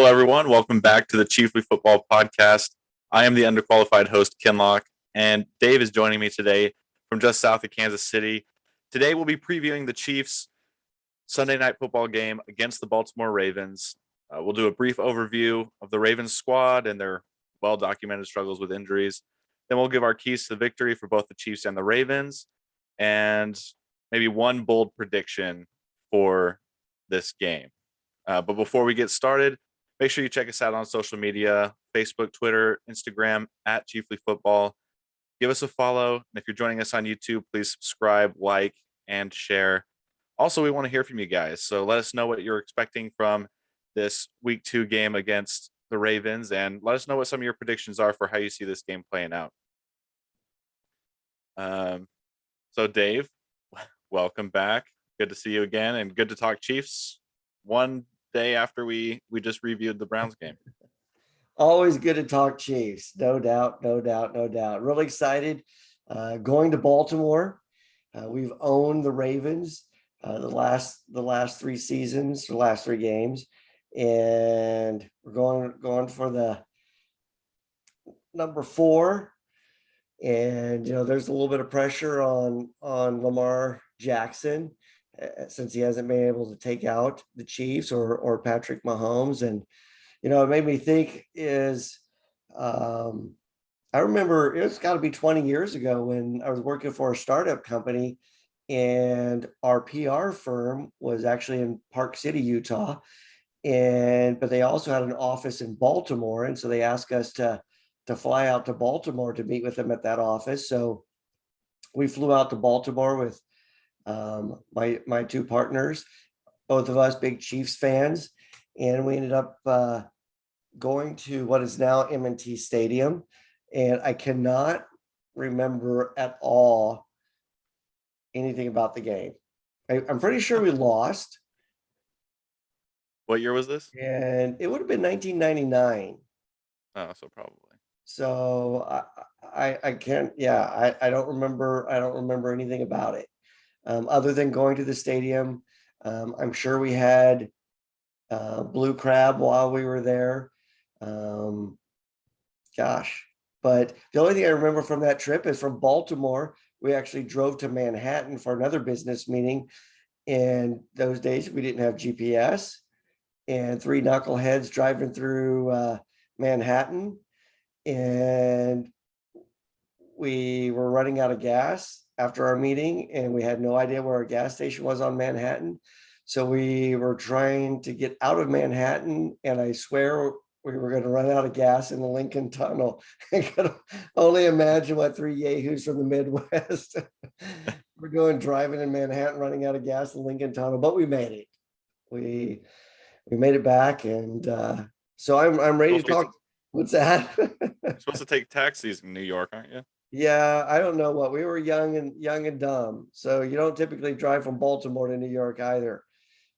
Hello, everyone. Welcome back to the Chiefly Football Podcast. I am the underqualified host, Kinlock, and Dave is joining me today from just south of Kansas City. Today, we'll be previewing the Chiefs' Sunday night football game against the Baltimore Ravens. We'll do a brief overview of the Ravens squad and their well-documented struggles with injuries. Then we'll give our keys to victory for both the Chiefs and the Ravens, and maybe one bold prediction for this game. But before we get started, make sure you check us out on social media, Facebook, Twitter, Instagram, at Chiefly Football. Give us a follow. And if you're joining us on YouTube, please subscribe, like, and share. Also, we want to hear from you guys. So let us know what you're expecting from this week 2 game against the Ravens. And let us know what some of your predictions are for how you see this game playing out. So Dave, welcome back. Good to see you again and good to talk Chiefs one day after we just reviewed the Browns game. Always good to talk Chiefs. No doubt. Really excited. Going to Baltimore. We've owned the Ravens the last 3 seasons, the last 3 games. And we're going for the number 4. And there's a little bit of pressure on Lamar Jackson since he hasn't been able to take out the Chiefs or Patrick Mahomes. And it made me think is I remember it's got to be 20 years ago when I was working for a startup company, and our PR firm was actually in Park City, Utah, but they also had an office in Baltimore, and so they asked us to fly out to Baltimore to meet with them at that office. So we flew out to Baltimore with my 2 partners, both of us big Chiefs fans, and we ended up going to what is now M&T Stadium, and I cannot remember at all anything about the game. I'm pretty sure we lost. What year was this? And it would have been 1999. Oh, so probably. So I can't. Yeah, I don't remember. I don't remember anything about it, other than going to the stadium. I'm sure we had blue crab while we were there. But the only thing I remember from that trip is from Baltimore, we actually drove to Manhattan for another business meeting. And those days we didn't have GPS, and 3 knuckleheads driving through Manhattan. And we were running out of gas after our meeting, and we had no idea where our gas station was on Manhattan. So we were trying to get out of Manhattan, and I swear we were going to run out of gas in the Lincoln Tunnel. I could only imagine what 3 yahoos from the Midwest were doing, driving in Manhattan, running out of gas in the Lincoln Tunnel. But we made it. We made it back, and so I'm ready to talk. What's that? You're supposed to take taxis in New York, aren't you? Yeah, I don't know what. We were young and dumb, so you don't typically drive from Baltimore to New York either.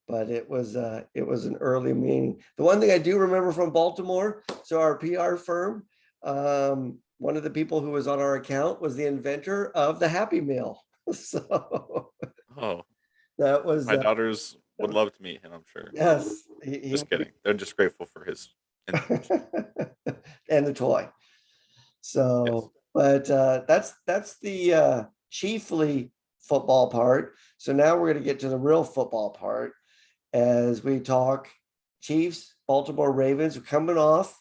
But it was an early meeting. The one thing I do remember from Baltimore, so our PR firm, one of the people who was on our account was the inventor of the Happy Meal. So that was my daughters would love to meet him, I'm sure. Yes, just kidding. They're just grateful for his and the toy. So, yes. But that's the chiefly football part. So now we're going to get to the real football part as we talk Chiefs, Baltimore Ravens, coming off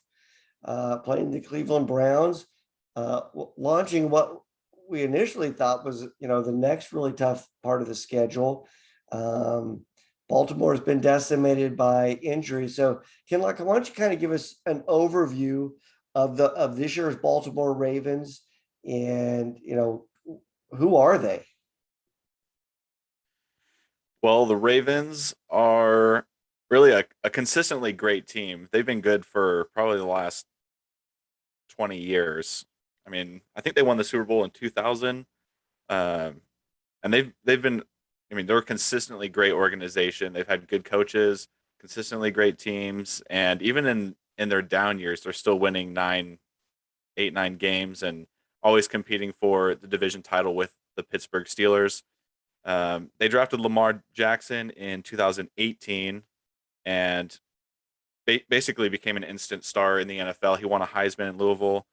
playing the Cleveland Browns, launching what we initially thought was the next really tough part of the schedule. Baltimore has been decimated by injury. So, Kinlock, why don't you kind of give us an overview of this year's Baltimore Ravens, and who are they? Well, the Ravens are really a consistently great team. They've been good for probably the last 20 years. I mean, I think they won the Super Bowl in 2000, and they've been. I mean, they're a consistently great organization. They've had good coaches, consistently great teams, and even in their down years, they're still winning 9 games and always competing for the division title with the Pittsburgh Steelers. They drafted Lamar Jackson in 2018, and basically became an instant star in the NFL. He won a Heisman in Louisville,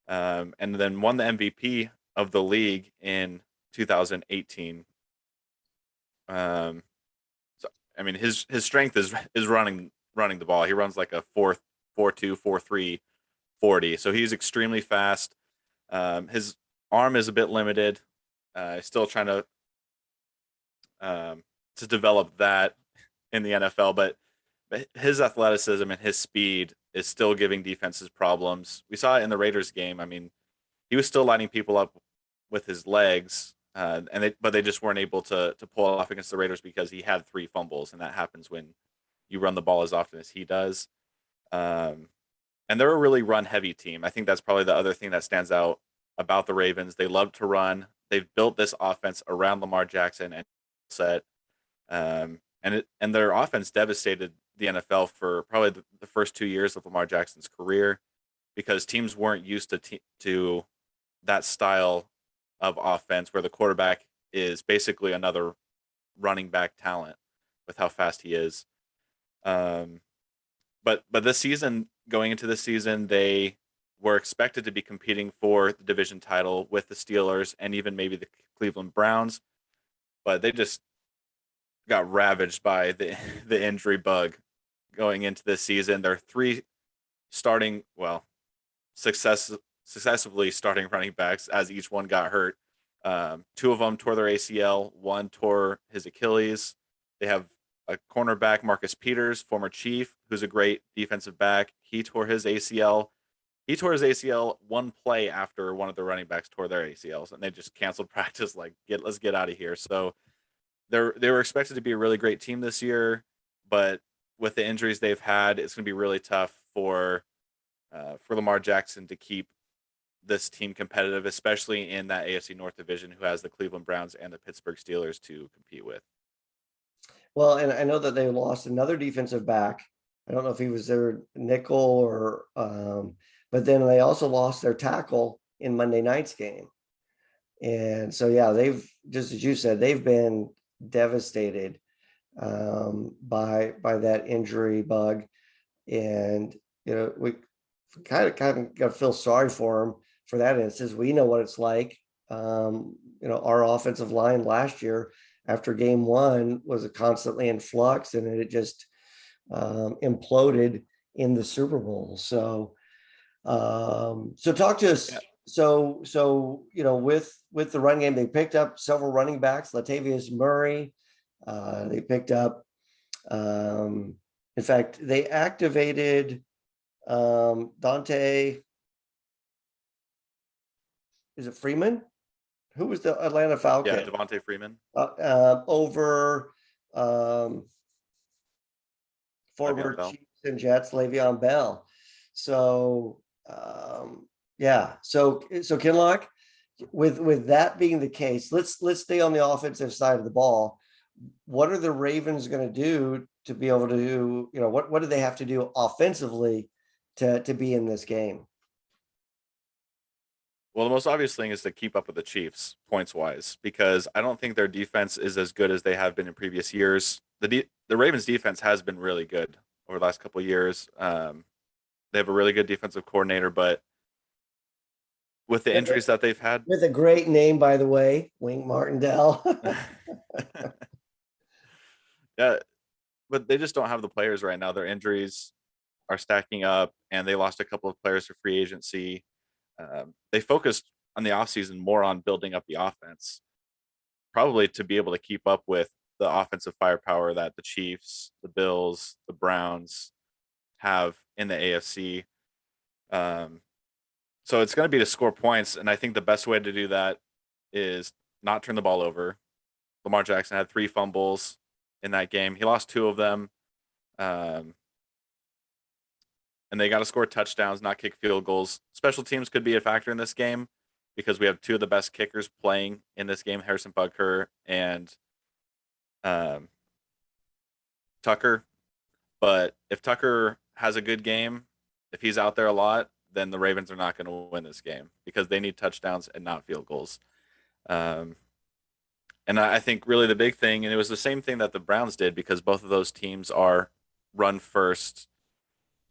and then won the MVP of the league in 2018. Um, so I mean, his strength is running the ball. He runs like a 4.2, 4.3 40. So he's extremely fast. His arm is a bit limited. Still trying to develop that in the NFL, but his athleticism and his speed is still giving defenses problems. We saw it in the Raiders game. I mean, he was still lining people up with his legs, but they just weren't able to pull it off against the Raiders because he had 3 fumbles, and that happens when you run the ball as often as he does. Um, and they're a really run heavy team. I think that's probably the other thing that stands out about the Ravens. They love to run. They've built this offense around Lamar Jackson and set, and their offense devastated the NFL for probably the first 2 years of Lamar Jackson's career because teams weren't used to that style of offense where the quarterback is basically another running back talent with how fast he is. Um, but this season, going into this season, they were expected to be competing for the division title with the Steelers and even maybe the Cleveland Browns, but they just got ravaged by the the injury bug going into this season. They're three starting well successively starting running backs as each one got hurt. Two of them tore their ACL. One tore his Achilles. They have a cornerback, Marcus Peters, former Chief, who's a great defensive back. He tore his ACL. He tore his ACL one play after one of the running backs tore their ACLs, and they just canceled practice. Like, let's get out of here. So they were expected to be a really great team this year, but with the injuries they've had, it's going to be really tough for Lamar Jackson to keep this team competitive, especially in that AFC North division, who has the Cleveland Browns and the Pittsburgh Steelers to compete with. Well, and I know that they lost another defensive back. I don't know if he was their nickel or, but then they also lost their tackle in Monday night's game. And so, yeah, they've, just as you said, they've been devastated by that injury bug. And, we kind of got to feel sorry for him for that instance. We know what it's like. Our offensive line last year after game one was constantly in flux, and it just imploded in the Super Bowl. So talk to us. Yeah. So with the run game, they picked up several running backs. Latavius Murray, they picked up. In fact, they activated Dante. Is it Freeman? Who was the Atlanta Falcon? Yeah, Devontae Freeman. Over former Chiefs and Jets, Le'Veon Bell. So yeah. So Kinlock, with that being the case, let's stay on the offensive side of the ball. What are the Ravens going to do to be able to do, what do they have to do offensively to be in this game? Well, the most obvious thing is to keep up with the Chiefs points wise, because I don't think their defense is as good as they have been in previous years. The Ravens defense has been really good over the last couple of years. They have a really good defensive coordinator, but with the injuries that they've had, with a great name, by the way, Wink Martindale. yeah, but they just don't have the players right now. Their injuries are stacking up, and they lost a couple of players for free agency. They focused on the offseason more on building up the offense, probably to be able to keep up with the offensive firepower that the Chiefs, the Bills, the Browns have in the AFC. So it's going to be to score points, and I think the best way to do that is not turn the ball over. Lamar Jackson had 3 fumbles in that game. He lost 2 of them. And they got to score touchdowns, not kick field goals. Special teams could be a factor in this game because we have 2 of the best kickers playing in this game, Harrison Butker and Tucker. But if Tucker has a good game, if he's out there a lot, then the Ravens are not going to win this game because they need touchdowns and not field goals. And I think really the big thing, and it was the same thing that the Browns did because both of those teams are run first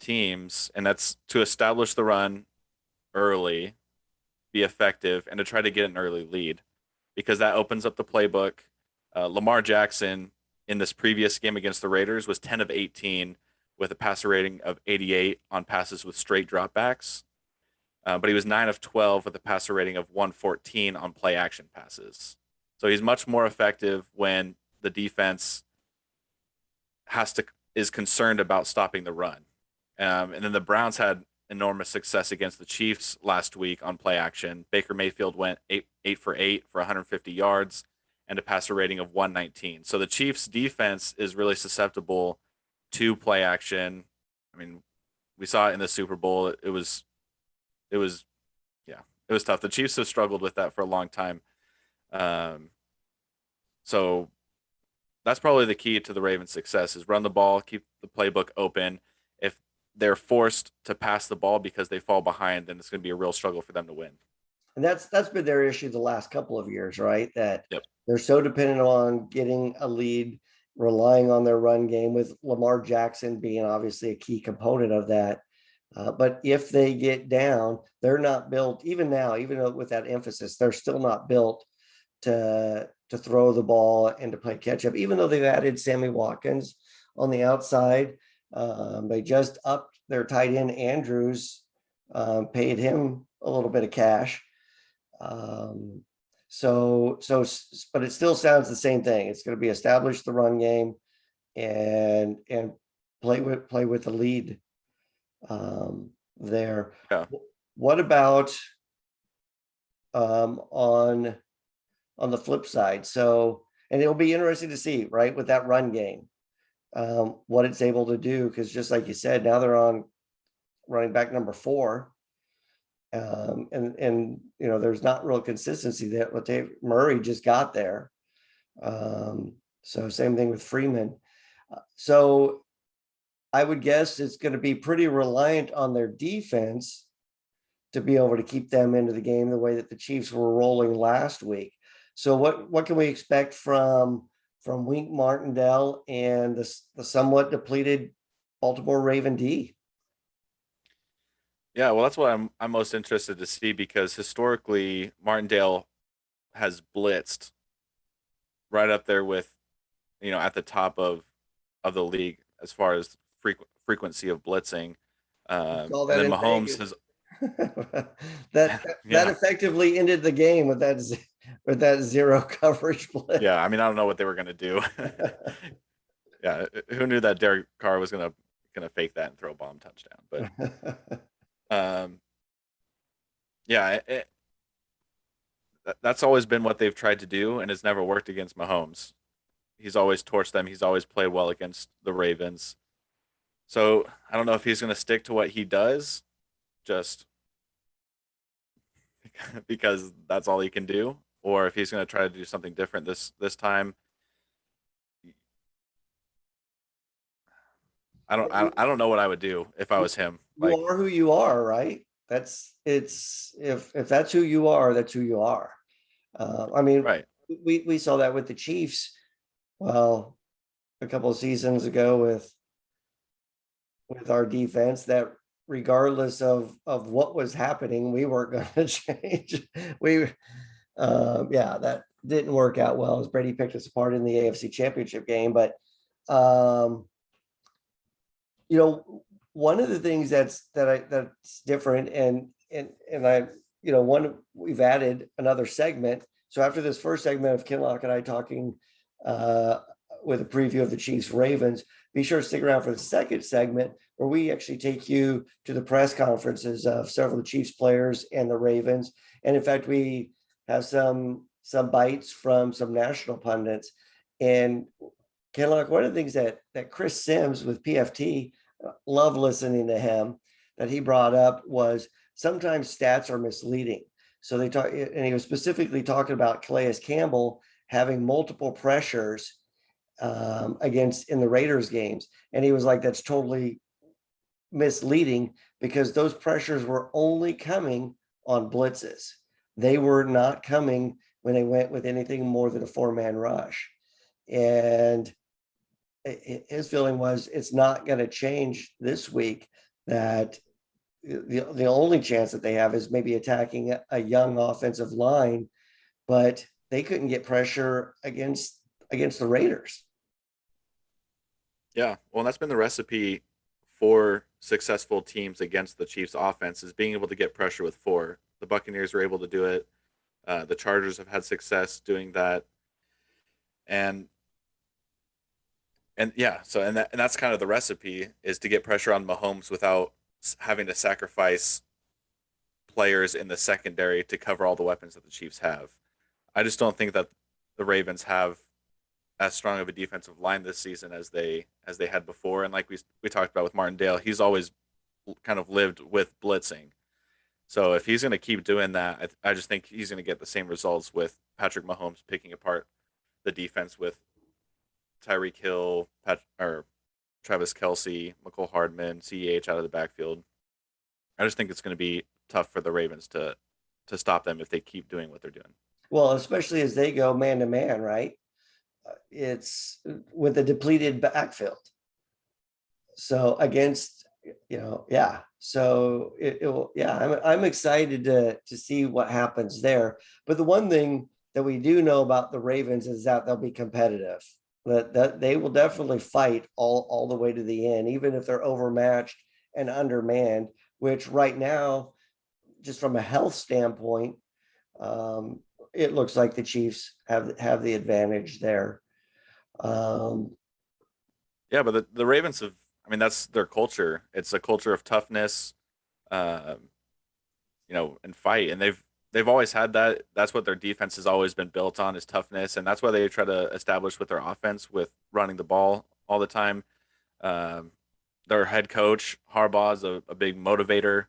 teams, and that's to establish the run early, be effective, and to try to get an early lead because that opens up the playbook. Lamar Jackson in this previous game against the Raiders was 10 of 18 with a passer rating of 88 on passes with straight dropbacks. But he was 9 of 12 with a passer rating of 114 on play action passes. So he's much more effective when the defense is concerned about stopping the run. And then the Browns had enormous success against the Chiefs last week on play action. Baker Mayfield went 8 for 8 for 150 yards and a passer rating of 119. So the Chiefs defense is really susceptible to play action. I mean, we saw it in the Super Bowl. It was yeah, it was tough. The Chiefs have struggled with that for a long time. So that's probably the key to the Ravens' success is run the ball, keep the playbook open. If they're forced to pass the ball because they fall behind, then it's going to be a real struggle for them to win. And that's been their issue the last couple of years, right? That Yep. they're so dependent on getting a lead, relying on their run game, with Lamar Jackson being obviously a key component of that. But if they get down, they're not built, even now, even with that emphasis, they're still not built to throw the ball and to play catch up, even though they've added Sammy Watkins on the outside. They just upped their tight end Andrews, paid him a little bit of cash. But it still sounds the same thing. It's going to be establish the run game and play with the lead there. Yeah. What about on the flip side? So, and it'll be interesting to see, right, with that run game, what it's able to do, because just like you said, now they're on running back number 4. And you know, there's not real consistency that what Murray just got there. So same thing with Freeman. So I would guess it's going to be pretty reliant on their defense to be able to keep them into the game the way that the Chiefs were rolling last week. So what can we expect from Wink Martindale and the somewhat depleted Baltimore Raven D? Yeah, well, that's what I'm most interested to see because historically Martindale has blitzed right up there with, at the top of the league as far as frequency of blitzing. Saw And that then in Mahomes Vegas. has, that yeah, effectively ended the game with that zero coverage blitz. yeah. I mean, I don't know what they were gonna do. Yeah, who knew that Derek Carr was gonna fake that and throw a bomb touchdown? But yeah, that's always been what they've tried to do, and it's never worked against Mahomes. He's always torched them. He's always played well against the Ravens. So I don't know if he's going to stick to what he does, just because that's all he can do, or if he's going to try to do something different this time. I don't know what I would do if I was him. You are who you are, right? If that's who you are, that's who you are. I mean, right. we saw that with the Chiefs. Well, a couple of seasons ago with our defense, that regardless of what was happening, we weren't going to change. That didn't work out well as Brady picked us apart in the AFC Championship game. But one of the things that's different, and I, we've added another segment. So after this first segment of Kinlock and I talking with a preview of the Chiefs Ravens, be sure to stick around for the second segment where we actually take you to the press conferences of several of the Chiefs players and the Ravens. And in fact, we have some bites from some national pundits. And Kinlock, one of the things that Chris Sims with PFT, love listening to him, that he brought up was sometimes stats are misleading. So they talk, and he was specifically talking about Calais Campbell having multiple pressures against in the Raiders games. And he was like, that's totally misleading because those pressures were only coming on blitzes. They were not coming when they went with anything more than a 4-man rush. And his feeling was it's not going to change this week that the only chance that they have is maybe attacking a young offensive line, but they couldn't get pressure against the Raiders. Yeah, well, that's been the recipe for successful teams against the Chiefs' offense is being able to get pressure with four. The Buccaneers were able to do it. The Chargers have had success doing that, and yeah, so and that's kind of the recipe is to get pressure on Mahomes without having to sacrifice players in the secondary to cover all the weapons that the Chiefs have. I just don't think that the Ravens have as strong of a defensive line this season as they had before. And like we talked about with Martindale, he's always kind of lived with blitzing. So if he's going to keep doing that, I just think he's going to get the same results with Patrick Mahomes picking apart the defense with Tyreek Hill, or Travis Kelsey, McCole Hardman, CEH out of the backfield. I just think it's going to be tough for the Ravens to stop them if they keep doing what they're doing. Well, especially as they go man to man, right? It's with a depleted backfield. So against, yeah. So it will, yeah, I'm excited to see what happens there. But the one thing that we do know about the Ravens is that they'll be competitive. That they will definitely fight all the way to the end, even if they're overmatched and undermanned, which right now, just from a health standpoint, it looks like the Chiefs have the advantage there. Yeah, but the Ravens have. I mean, that's their culture. It's a culture of toughness, um, and fight, and they've always had that. That's what their defense has always been built on is toughness, and that's why they try to establish with their offense with running the ball all the time. Um, their head coach Harbaugh is a big motivator.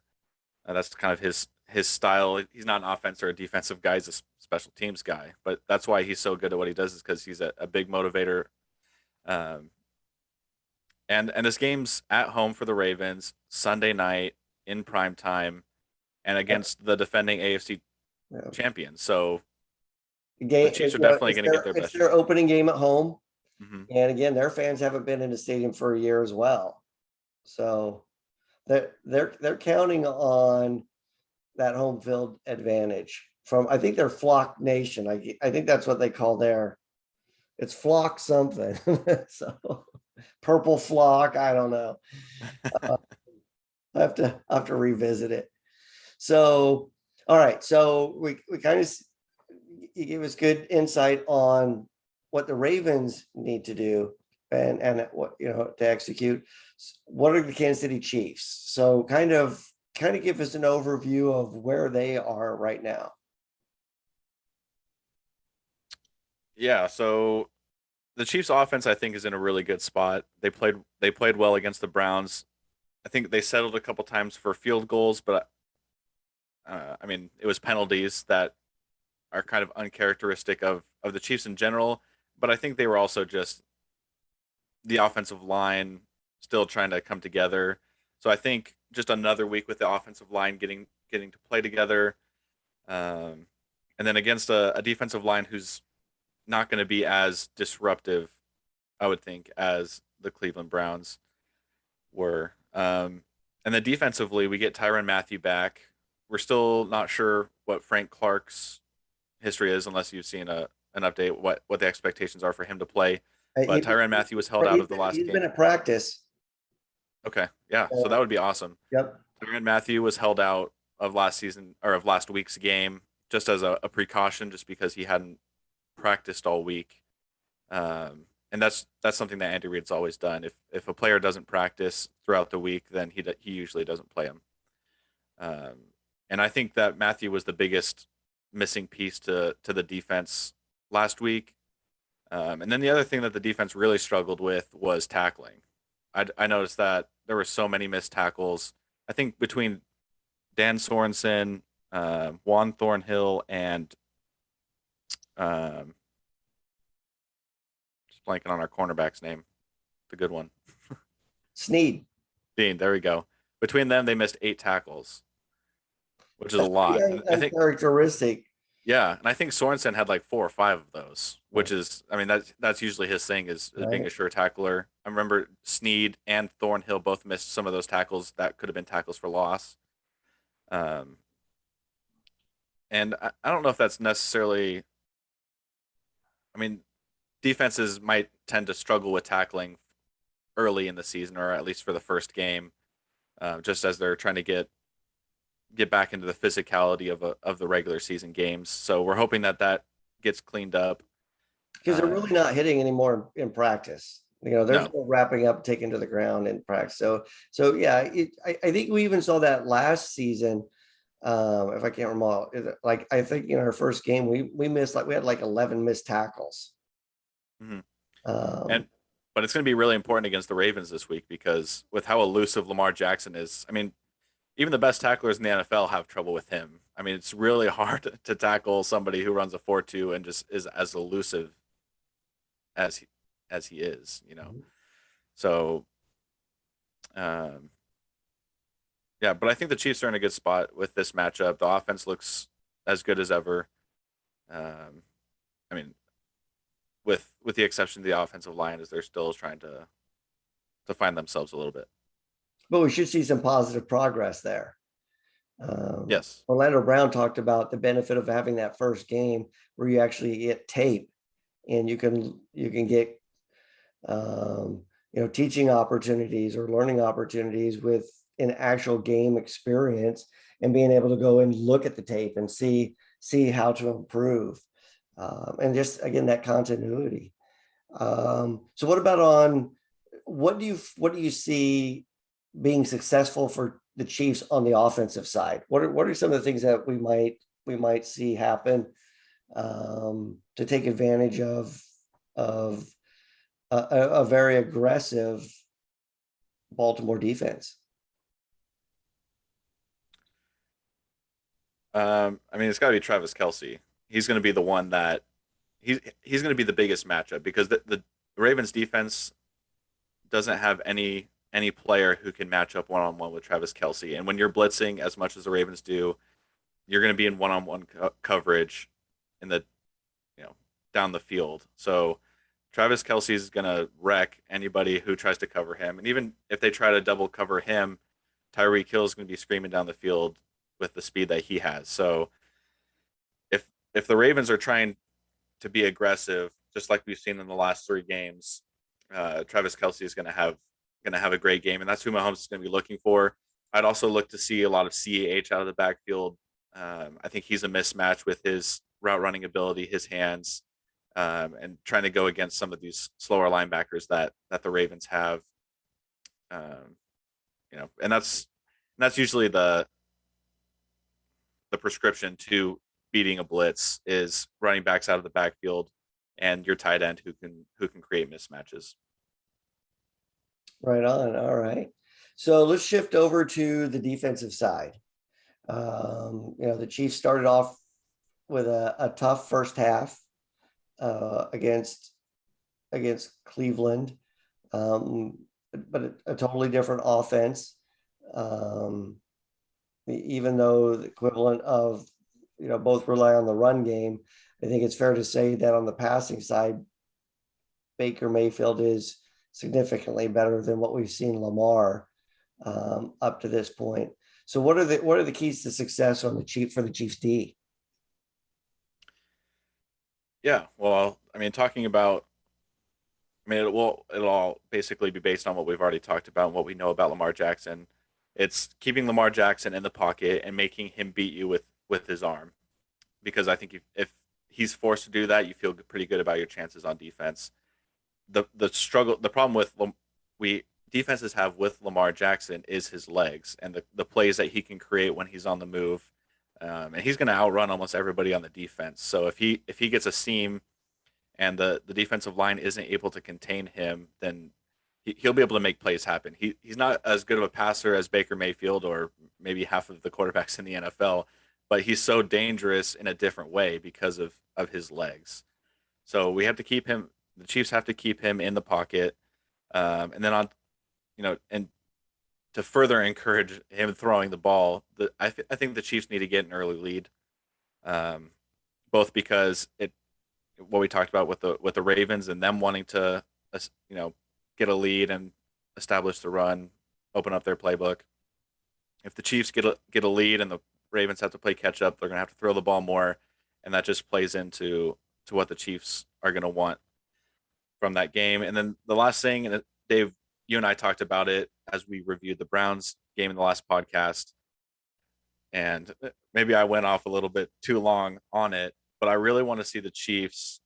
That's kind of his style. He's not an offense or a defensive guy; he's a special teams guy. But that's why he's so good at what he does is because he's a big motivator. Um, and this game's at home for the Ravens Sunday night in prime time, and against the defending AFC champions. So the Game, Chiefs are definitely going to get their it's best their shot. opening game at home. Mm-hmm. And again, their fans haven't been in the stadium for a year as well. So they're counting on that home field advantage from, I think they're Flock Nation. I think that's what they call it's Flock something. So purple flock, I don't know. I have to revisit it. So all right, so we kind of, you gave us good insight on what the Ravens need to do and what, to execute. What are the Kansas City Chiefs? So kind of give us an overview of where they are right now. Yeah, so the Chiefs offense I think is in a really good spot. They played well against the Browns. I think they settled a couple times for field goals, but I mean, it was penalties that are kind of uncharacteristic of the Chiefs in general, but I think they were also just the offensive line still trying to come together. So I think just another week with the offensive line getting to play together, um, and then against a defensive line who's not going to be as disruptive, I would think, as the Cleveland Browns were. And then defensively, we get Tyrann Mathieu back. We're still not sure what Frank Clark's history is, unless you've seen an update what the expectations are for him to play. But Tyrann Mathieu was held out of the last He's been game. at practice. Okay, yeah, so that would be awesome. Yep. Tyrann Mathieu was held out of last season or of last week's game just as a precaution, just because he hadn't practiced all week. And that's something that Andy Reid's always done. If a player doesn't practice throughout the week, then he usually doesn't play him. Um, and I think that Mathieu was the biggest missing piece to the defense last week. And then the other thing that the defense really struggled with was tackling. I noticed that there were so many missed tackles. I think between Dan Sorensen, Juan Thornhill, and um, just blanking on our cornerback's name, the good one, Sneed. Dean. There we go. Between them, they missed 8 tackles, which is a That's pretty lot. I think uncharacteristic. Yeah, and I think Sorensen had like 4 or 5 of those, Yeah. which is, I mean, that's usually his thing is being Right. a sure tackler. I remember Snead and Thornhill both missed some of those tackles that could have been tackles for loss. Um, and I don't know if that's necessarily. I mean, defenses might tend to struggle with tackling early in the season, or at least for the first game, just as they're trying to get back into the physicality of the regular season games. So we're hoping that that gets cleaned up. Because they're really not hitting anymore in practice. There's No, no wrapping up, taken to the ground in practice. So yeah, I think we even saw that last season. If I can't remember, like I think in our first game we missed, like we had like 11 missed tackles. hmm Um, and but it's going to be really important against the Ravens this week because with how elusive Lamar Jackson is, I mean, even the best tacklers in the NFL have trouble with him. I mean, it's really hard to tackle somebody who runs a 4.2 and just is as elusive as he is, you know. So, um, yeah, but I think the Chiefs are in a good spot with this matchup. The offense looks as good as ever. Um, I mean, with the exception of the offensive line, as they're still trying to find themselves a little bit. but we should see some positive progress there. Yes. Orlando Brown talked about the benefit of having that first game where you actually get tape and you can get teaching opportunities or learning opportunities with an actual game experience, and being able to go and look at the tape and see how to improve, and just again that continuity. So what about on what do you see being successful for the Chiefs on the offensive side? What are some of the things that we might see happen, to take advantage of a very aggressive Baltimore defense? I mean, it's got to be Travis Kelsey. He's going to be the one that he's going to be the biggest matchup because the Ravens defense doesn't have any player who can match up one on one with Travis Kelsey. And when you're blitzing as much as the Ravens do, you're going to be in one on one coverage in the you know down the field. So Travis Kelsey is going to wreck anybody who tries to cover him. And even if they try to double cover him, Tyreek Hill is going to be screaming down the field with the speed that he has. So if the Ravens are trying to be aggressive, just like we've seen in the last 3 games, Travis Kelsey is going to have a great game, and that's who Mahomes is going to be looking for. I'd also look to see a lot of CAH out of the backfield. I think he's a mismatch with his route running ability, his hands, and trying to go against some of these slower linebackers that the Ravens have. Um, and that's usually the prescription to beating a blitz is running backs out of the backfield and your tight end who can create mismatches. Right on. All right. So let's shift over to the defensive side. The Chiefs started off with a tough first half, against Cleveland, but a totally different offense. Um, even though the equivalent of both rely on the run game, I think it's fair to say that on the passing side, Baker Mayfield is significantly better than what we've seen Lamar, up to this point. So what are the keys to success on the Chiefs D? Yeah, well, I mean, talking about, I mean, it'll all basically be based on what we've already talked about and what we know about Lamar Jackson. It's keeping Lamar Jackson in the pocket and making him beat you with his arm, because I think if he's forced to do that, you feel pretty good about your chances on defense. The problem with we defenses have with Lamar Jackson is his legs and the plays that he can create when he's on the move, and he's going to outrun almost everybody on the defense. So if he gets a seam and the defensive line isn't able to contain him, then he'll be able to make plays happen. He's not as good of a passer as Baker Mayfield or maybe half of the quarterbacks in the NFL, but he's so dangerous in a different way because of his legs. So we have to keep him. The Chiefs have to keep him in the pocket, and then and to further encourage him throwing the ball, I think the Chiefs need to get an early lead. Um, both because it what we talked about with the Ravens and them wanting to you know get a lead and establish the run, open up their playbook. If the Chiefs get a lead and the Ravens have to play catch up, they're going to have to throw the ball more, and that just plays into to what the Chiefs are going to want from that game. And then the last thing, and Dave, you and I talked about it as we reviewed the Browns game in the last podcast, and maybe I went off a little bit too long on it, but I really want to see the Chiefs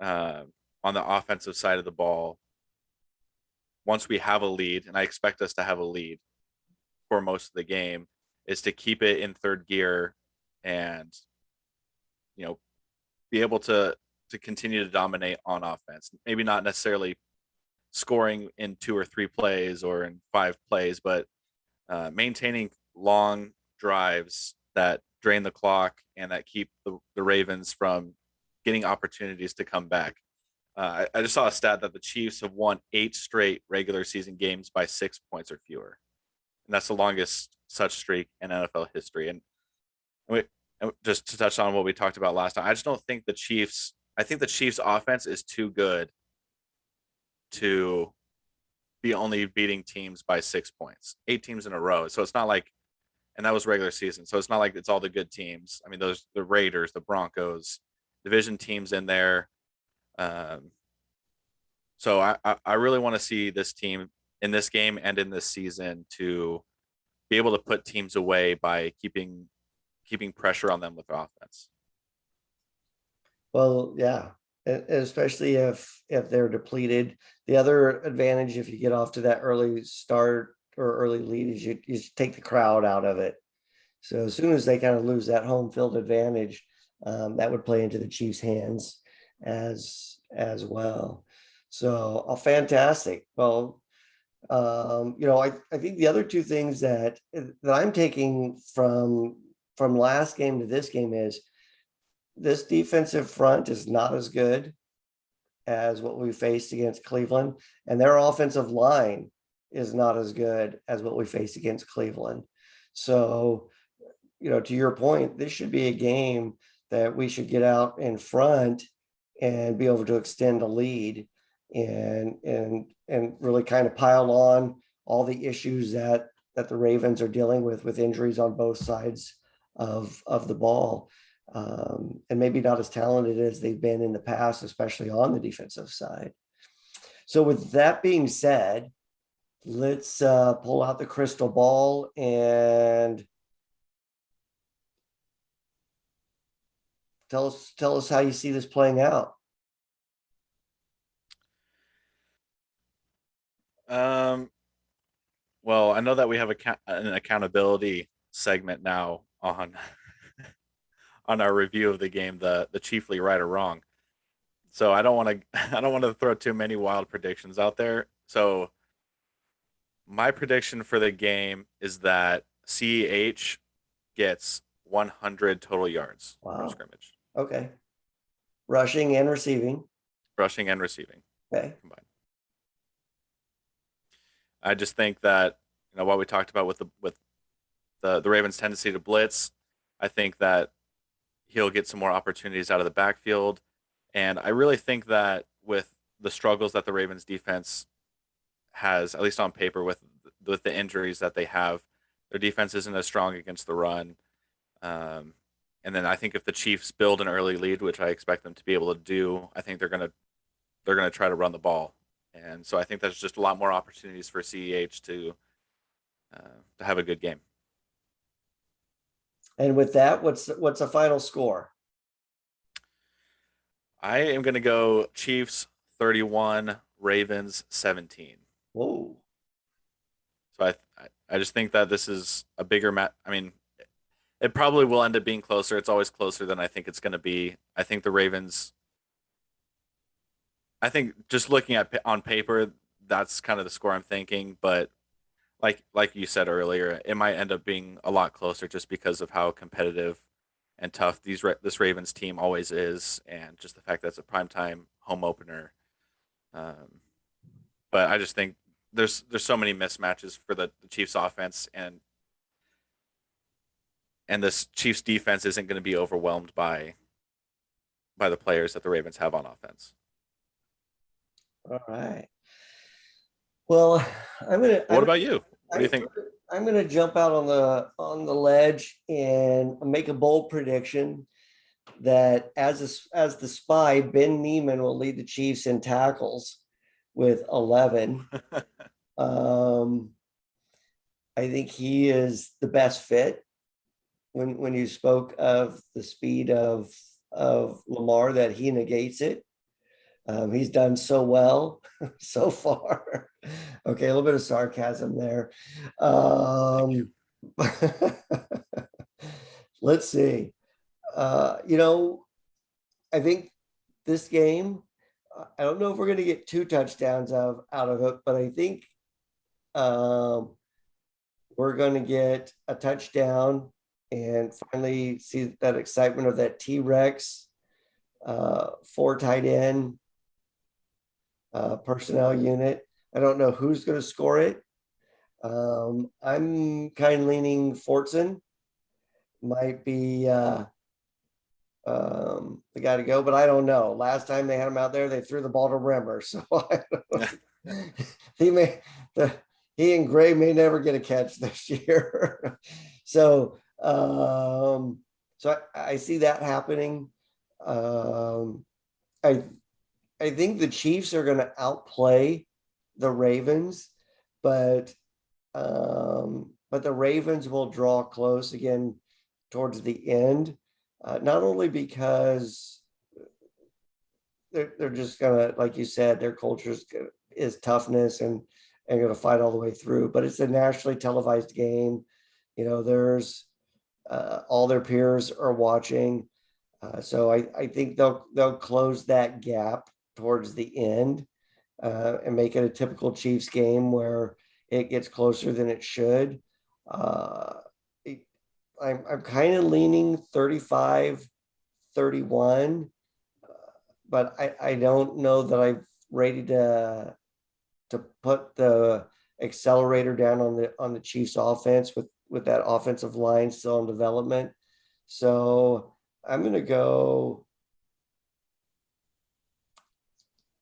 uh, on the offensive side of the ball once we have a lead, and I expect us to have a lead for most of the game, is to keep it in third gear and you know be able to continue to dominate on offense. Maybe not necessarily scoring in 2 or 3 plays or in 5 plays, but maintaining long drives that drain the clock and that keep the Ravens from getting opportunities to come back. I just saw a stat that the Chiefs have won 8 straight regular season games by 6 points or fewer, and that's the longest such streak in NFL history. And just to touch on what we talked about last time, I just don't think the Chiefs. I think the Chiefs' offense is too good to be only beating teams by 6 points, 8 teams in a row. So it's not like, and that was regular season. So it's not like it's all the good teams. I mean, those the Raiders, the Broncos, division teams in there. Um, so I really want to see this team in this game and in this season to be able to put teams away by keeping pressure on them with offense. Well, yeah, especially if they're depleted. The other advantage, if you get off to that early start or early lead, is you take the crowd out of it. So as soon as they kind of lose that home field advantage, that would play into the Chiefs' hands as well. So, fantastic. Well, I think the other two things that I'm taking from last game to this game is this defensive front is not as good as what we faced against Cleveland, and their offensive line is not as good as what we faced against Cleveland. So, to your point, this should be a game that we should get out in front and be able to extend a lead and really kind of pile on all the issues that the Ravens are dealing with injuries on both sides of the ball. And maybe not as talented as they've been in the past, especially on the defensive side. So with that being said, let's pull out the crystal ball and tell us how you see this playing out. Well, I know that we have an accountability segment now on on our review of the game, the chiefly right or wrong. So I don't want to I don't want to throw too many wild predictions out there. So my prediction for the game is that CEH gets 100 total yards from Wow. scrimmage, Okay. Rushing and receiving. rushing and receiving Okay. combined. I just think that what we talked about with the Ravens' tendency to blitz, I think that he'll get some more opportunities out of the backfield, and I really think that with the struggles that the Ravens defense has, at least on paper, with the injuries that they have, their defense isn't as strong against the run. Um, and then I think if the Chiefs build an early lead, which I expect them to be able to do, I think they're gonna try to run the ball, and so I think there's just a lot more opportunities for CEH to have a good game. And with that, what's a final score? I am gonna go Chiefs 31, Ravens 17. Whoa. So I just think that this is a bigger match. I mean, it probably will end up being closer. It's always closer than I think it's going to be. I think the Ravens. I think just looking at on paper, that's kind of the score I'm thinking. But like you said earlier, it might end up being a lot closer just because of how competitive and tough this Ravens team always is, and just the fact that it's a primetime home opener. Um, but I just think there's so many mismatches for the Chiefs offense, and this Chiefs defense isn't going to be overwhelmed by by the players that the Ravens have on offense. All right. Well, I'm gonna What about you? What do you think? I'm gonna jump out on the ledge and make a bold prediction that as the spy, Ben Neiman will lead the Chiefs in tackles with 11. I think he is the best fit. When you spoke of the speed of Lamar, that he negates it. He's done so well so far. Okay, a little bit of sarcasm there. Let's see. I think this game, I don't know if we're going to get 2 touchdowns out of it, but I think we're going to get a touchdown and finally see that excitement of that T-Rex 4 tight end personnel unit. I don't know who's going to score it. I'm kind of leaning Fortson might be the guy to go, but I don't know. Last time they had him out there, they threw the ball to Rimmer, so he and Gray may never get a catch this year. So I see that happening. I think the Chiefs are going to outplay the Ravens, but the Ravens will draw close again towards the end, not only because they're just gonna, like you said, their culture is toughness and gonna fight all the way through, but it's a nationally televised game. There's all their peers are watching, so I think they'll close that gap towards the end and make it a typical Chiefs game where it gets closer than it should. I'm kind of leaning 35-31, but I don't know that I'm ready to put the accelerator down on the Chiefs offense with that offensive line still in development. So I'm going to go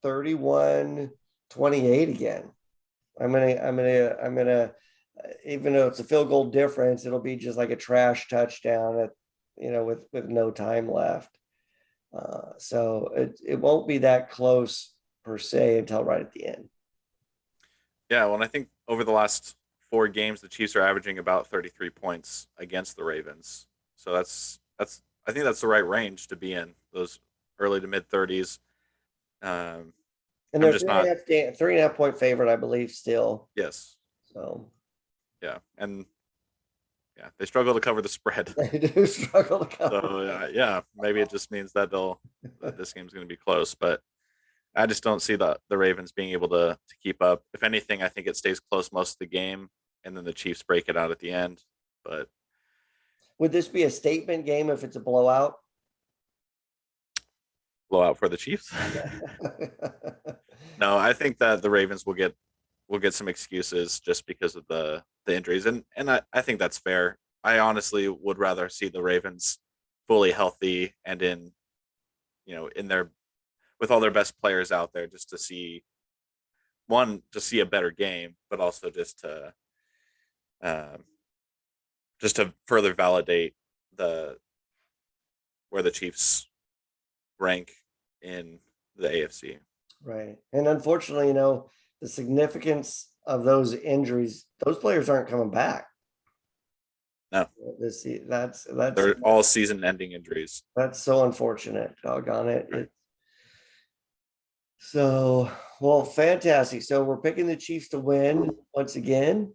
31-28 again. I'm gonna, even though it's a field goal difference, it'll be just like a trash touchdown with no time left. So it won't be that close per se until right at the end. Yeah, well, I think over the last 4 games, the Chiefs are averaging about 33 points against the Ravens. So I think that's the right range to be in, those early to mid 30s. And they're 3.5 point favorite, I believe, still. Yes. So yeah, and yeah, they struggle to cover the spread. They do struggle to cover. So yeah, maybe it just means that this game's going to be close, but I just don't see the Ravens being able to keep up. If anything, I think it stays close most of the game, and then the Chiefs break it out at the end. But would this be a statement game if it's a blowout? Blowout for the Chiefs? No, I think that the Ravens will get some excuses just because of the injuries, and I think that's fair. I honestly would rather see the Ravens fully healthy and in their, with all their best players out there, just to see a better game, but also just to further validate where the Chiefs rank in the AFC. Right. And unfortunately, the significance of those injuries, those players aren't coming back. No. That's They're all season-ending injuries. That's so unfortunate. Doggone it. Right. So, well, fantastic. So we're picking the Chiefs to win once again.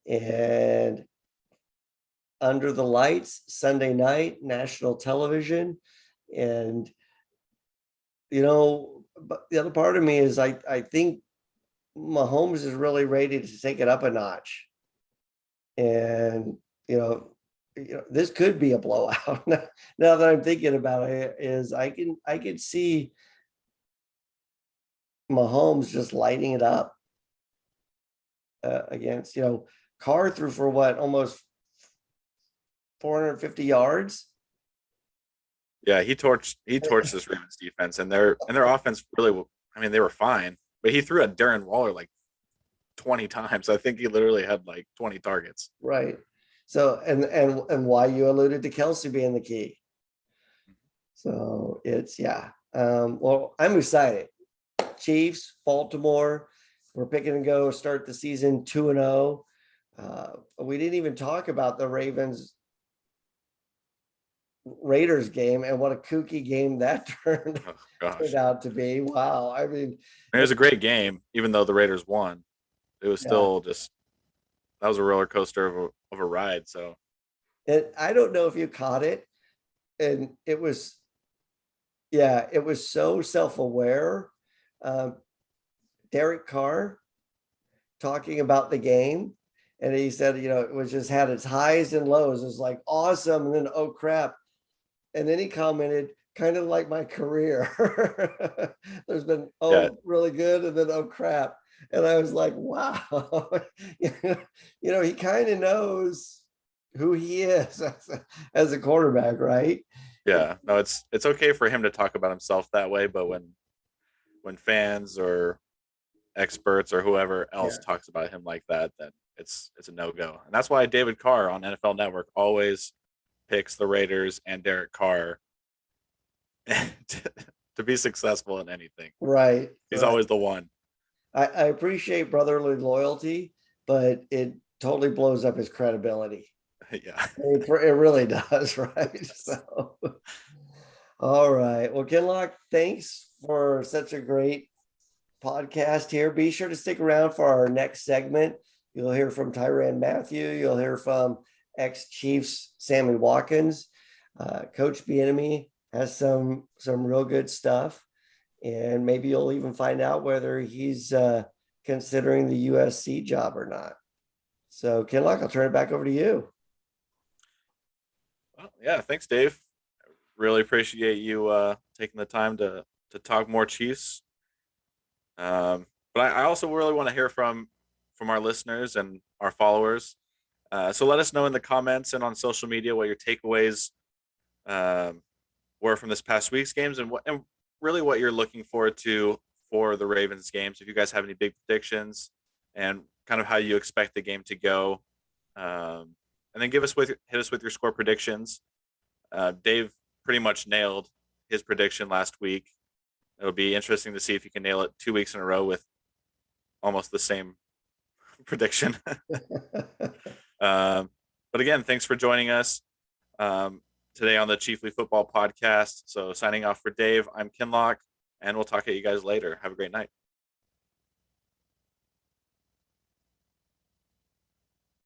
And under the lights, Sunday night, national television. And, but the other part of me is I think Mahomes is really ready to take it up a notch. And, this could be a blowout. Now that I'm thinking about it, is I can see Mahomes just lighting it up against, Carr threw for what, almost 450 yards. Yeah, he torched this Ravens defense, and their offense really. I mean, they were fine, but he threw at Darren Waller like 20 times. I think he literally had like 20 targets. Right. So and why you alluded to Kelsey being the key. So it's yeah. Well, I'm excited. Chiefs, Baltimore. We're picking to go start the season 2-0. We didn't even talk about the Ravens Raiders game and what a kooky game that turned Oh gosh, out to be. Wow. I mean, it was a great game, even though the Raiders won. It was yeah. still just that was a roller coaster of a ride. So And I don't know if you caught it. And it was so self-aware. Um, Derek Carr talking about the game. And he said, it was just had its highs and lows. It was like awesome. And then, oh crap. And then he commented, kind of like my career. There's been, yeah, really good. And then, oh crap. And I was like, wow. He kind of knows who he is as a quarterback, right? yeah. No, it's okay for him to talk about himself that way, but when fans or experts or whoever else Yeah. talks about him like that, then it's a no go. And that's why David Carr on NFL Network always picks the Raiders and Derek Carr to be successful in anything. Right. He's Right. always the one. I appreciate brotherly loyalty, but it totally blows up his credibility. Yeah. It really does, right? So, all right. Well, Kinlock, thanks for such a great podcast here. Be sure to stick around for our next segment. You'll hear from Tyrann Mathieu. You'll hear from ex-Chiefs Sammy Watkins. Coach Bieniemy has some real good stuff, and maybe you'll even find out whether he's considering the USC job or not. So, Kinlock, I'll turn it back over to you. Well, yeah. Thanks, Dave. Really appreciate you taking the time to talk more Chiefs. But I also really want to hear from our listeners and our followers. So let us know in the comments and on social media what your takeaways um, were from this past week's games, and really what you're looking forward to for the Ravens games. If you guys have any big predictions and kind of how you expect the game to go, and then hit us with your score predictions. Dave pretty much nailed his prediction last week. It'll be interesting to see if you can nail it 2 weeks in a row with almost the same prediction. But again, thanks for joining us today on the Chiefly Football Podcast. So signing off for Dave, I'm Kinlock, and we'll talk to you guys later. Have a great night.